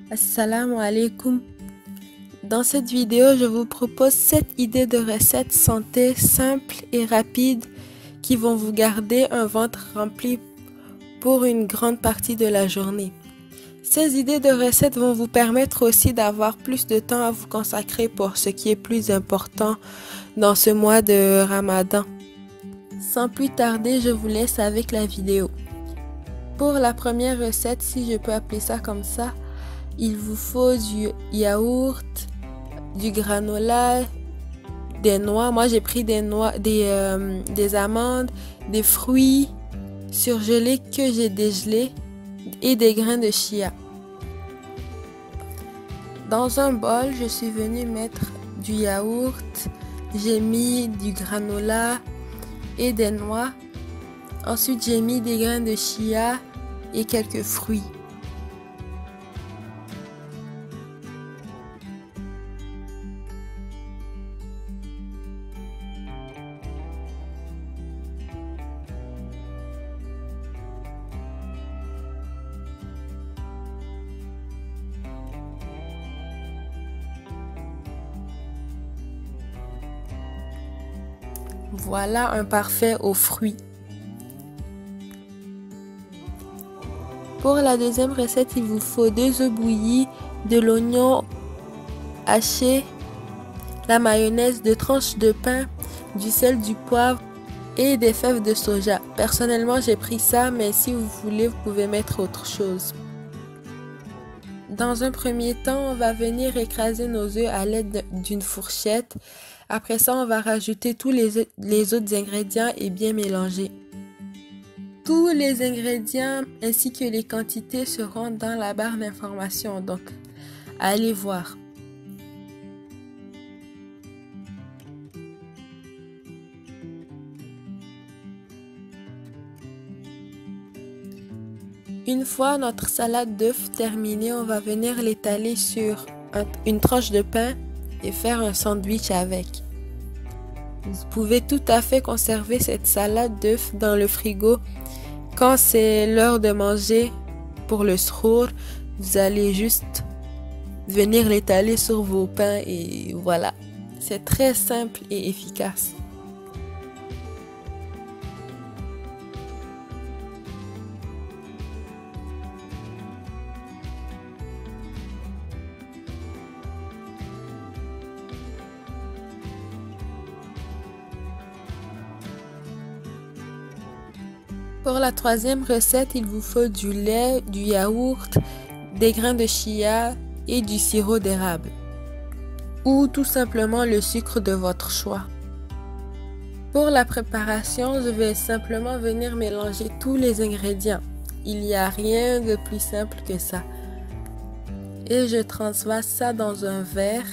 Assalamu alaikum. Dans cette vidéo, je vous propose 7 idées de recettes santé simples et rapides qui vont vous garder un ventre rempli pour une grande partie de la journée. Ces idées de recettes vont vous permettre aussi d'avoir plus de temps à vous consacrer pour ce qui est plus important dans ce mois de Ramadan. Sans plus tarder, je vous laisse avec la vidéo. Pour la première recette, si je peux appeler ça comme ça, il vous faut du yaourt, du granola, des noix. Moi, j'ai pris des noix, des amandes, des fruits surgelés que j'ai dégelés et des grains de chia. Dans un bol, je suis venue mettre du yaourt, j'ai mis du granola et des noix. Ensuite, j'ai mis des grains de chia et quelques fruits. Voilà un parfait aux fruits. Pour la deuxième recette, il vous faut 2 œufs bouillis, de l'oignon haché, la mayonnaise, 2 tranches de pain, du sel, du poivre et des fèves de soja. Personnellement, j'ai pris ça, mais si vous voulez, vous pouvez mettre autre chose. Dans un premier temps, on va venir écraser nos œufs à l'aide d'une fourchette. Après ça, on va rajouter tous les autres ingrédients et bien mélanger. Tous les ingrédients ainsi que les quantités seront dans la barre d'informations, donc allez voir. Une fois notre salade d'œufs terminée, on va venir l'étaler sur une tranche de pain et faire un sandwich avec. Vous pouvez tout à fait conserver cette salade d'œufs dans le frigo. Quand c'est l'heure de manger pour le sahur, vous allez juste venir l'étaler sur vos pains et voilà. C'est très simple et efficace. Pour la troisième recette, il vous faut du lait, du yaourt, des grains de chia et du sirop d'érable. Ou tout simplement le sucre de votre choix. Pour la préparation, je vais simplement venir mélanger tous les ingrédients. Il n'y a rien de plus simple que ça. Et je transvase ça dans un verre.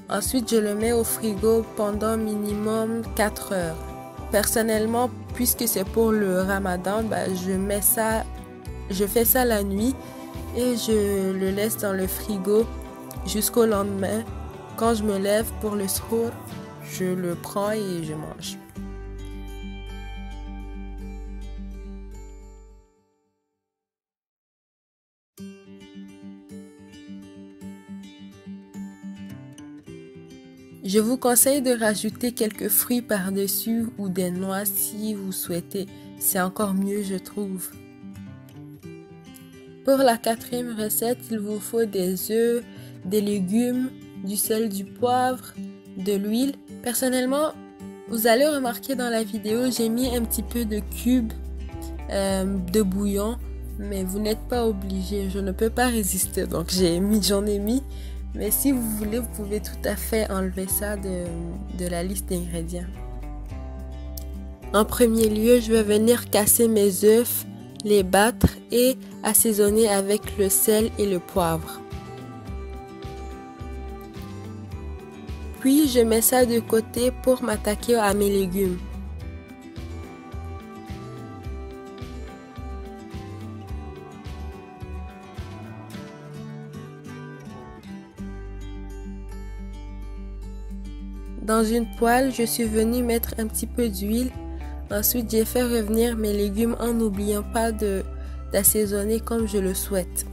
Ensuite, je le mets au frigo pendant minimum 4 heures. Personnellement, puisque c'est pour le Ramadan, je fais ça la nuit et je le laisse dans le frigo jusqu'au lendemain. Quand je me lève pour le sahur, je le prends et je mange. Je vous conseille de rajouter quelques fruits par-dessus ou des noix si vous souhaitez. C'est encore mieux, je trouve. Pour la quatrième recette, il vous faut des œufs, des légumes, du sel, du poivre, de l'huile. Personnellement, vous allez remarquer dans la vidéo, j'ai mis un petit peu de cubes de bouillon, mais vous n'êtes pas obligé. Je ne peux pas résister, donc j'en ai mis. Mais si vous voulez, vous pouvez tout à fait enlever ça de la liste d'ingrédients. En premier lieu, je vais venir casser mes œufs, les battre et assaisonner avec le sel et le poivre. Puis, je mets ça de côté pour m'attaquer à mes légumes. Dans une poêle, je suis venue mettre un petit peu d'huile. Ensuite, j'ai fait revenir mes légumes en n'oubliant pas d'assaisonner comme je le souhaite.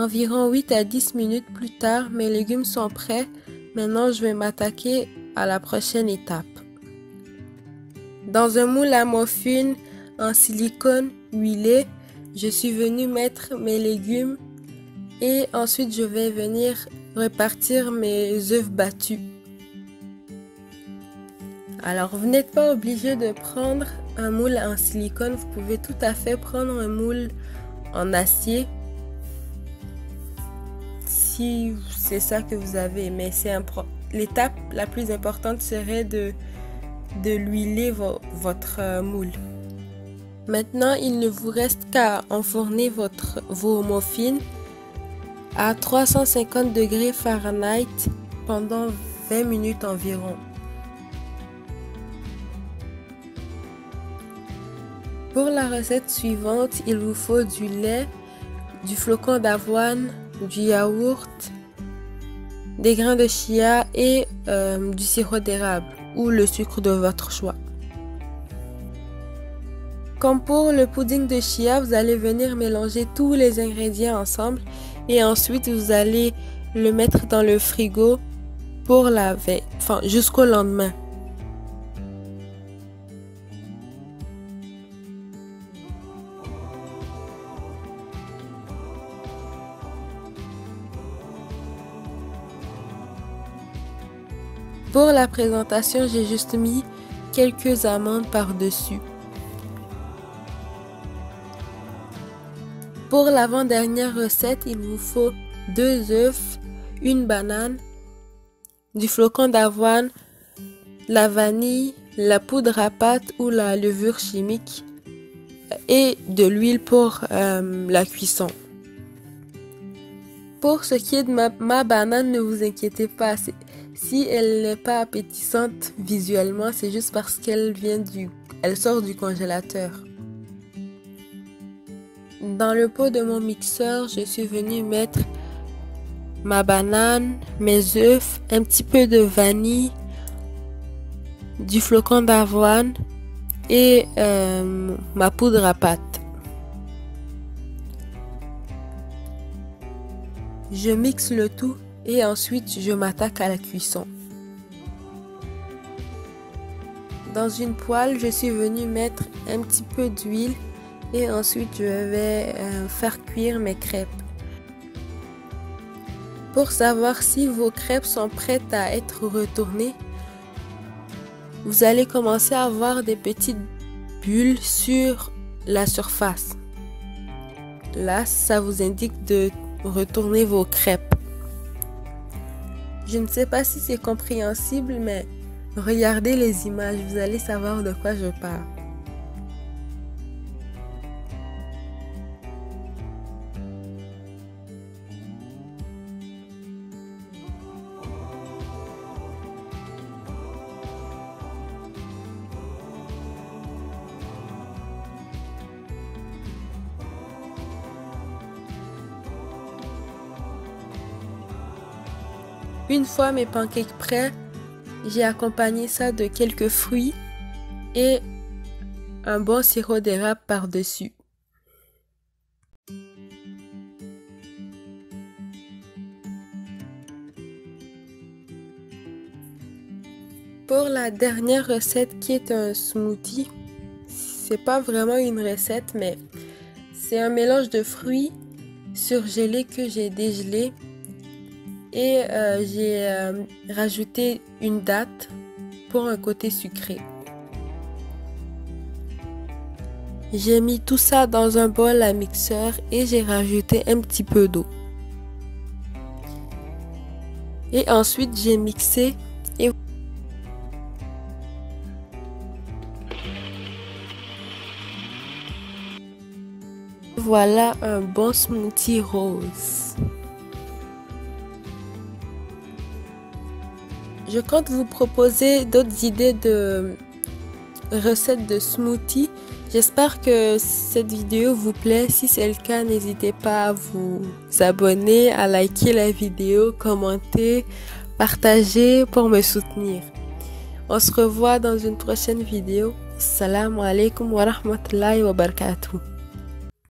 Environ 8 à 10 minutes plus tard, mes légumes sont prêts. Maintenant, je vais m'attaquer à la prochaine étape. Dans un moule à muffins en silicone huilé, je suis venue mettre mes légumes et ensuite je vais venir répartir mes œufs battus. Alors, vous n'êtes pas obligé de prendre un moule en silicone, vous pouvez tout à fait prendre un moule en acier si c'est ça que vous avez, mais l'étape la plus importante serait de l'huiler votre moule. Maintenant, il ne vous reste qu'à enfourner vos muffins à 350 degrés Fahrenheit pendant 20 minutes environ. Pour la recette suivante, il vous faut du lait, du flocon d'avoine, du yaourt, des grains de chia et du sirop d'érable ou le sucre de votre choix. Comme pour le pudding de chia, vous allez venir mélanger tous les ingrédients ensemble et ensuite vous allez le mettre dans le frigo pour la veille, jusqu'au lendemain. Pour la présentation, j'ai juste mis quelques amandes par-dessus. Pour l'avant-dernière recette, il vous faut 2 œufs, une banane, du flocon d'avoine, la vanille, la poudre à pâte ou la levure chimique et de l'huile pour la cuisson. Pour ce qui est de ma banane, ne vous inquiétez pas. Si elle n'est pas appétissante visuellement, c'est juste parce qu'elle sort du congélateur. Dans le pot de mon mixeur, je suis venue mettre ma banane, mes œufs, un petit peu de vanille, du flocon d'avoine et ma poudre à pâte. Je mixe le tout et ensuite je m'attaque à la cuisson. Dans une poêle, je suis venue mettre un petit peu d'huile et ensuite je vais faire cuire mes crêpes. Pour savoir si vos crêpes sont prêtes à être retournées, vous allez commencer à avoir des petites bulles sur la surface. Là, ça vous indique de retourner vos crêpes. Je ne sais pas si c'est compréhensible, mais regardez les images, vous allez savoir de quoi je parle. Une fois mes pancakes prêts, j'ai accompagné ça de quelques fruits et un bon sirop d'érable par-dessus. Pour la dernière recette qui est un smoothie, c'est pas vraiment une recette, mais c'est un mélange de fruits surgelés que j'ai dégelés. Et j'ai rajouté une date pour un côté sucré. J'ai mis tout ça dans un bol à mixeur et j'ai rajouté un petit peu d'eau. Et ensuite j'ai mixé et voilà un bon smoothie rose. Je compte vous proposer d'autres idées de recettes de smoothie. J'espère que cette vidéo vous plaît. Si c'est le cas, n'hésitez pas à vous abonner, à liker la vidéo, commenter, partager pour me soutenir. On se revoit dans une prochaine vidéo. Assalamu alaikum wa rahmatullahi wa barakatuh.